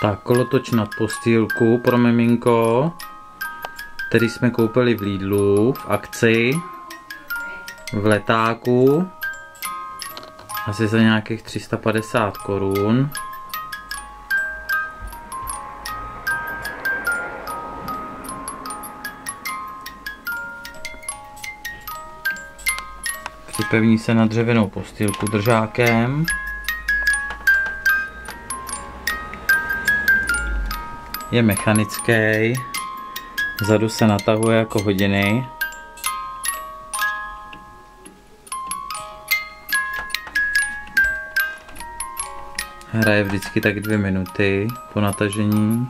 Tak, kolotoč nad postýlku pro miminko, který jsme koupili v Lidlu v akci, v letáku, asi za nějakých 350 korun. Připevní se na dřevěnou postýlku držákem. Je mechanický, vzadu se natahuje jako hodiny. Hraje vždycky tak 2 minuty po natažení.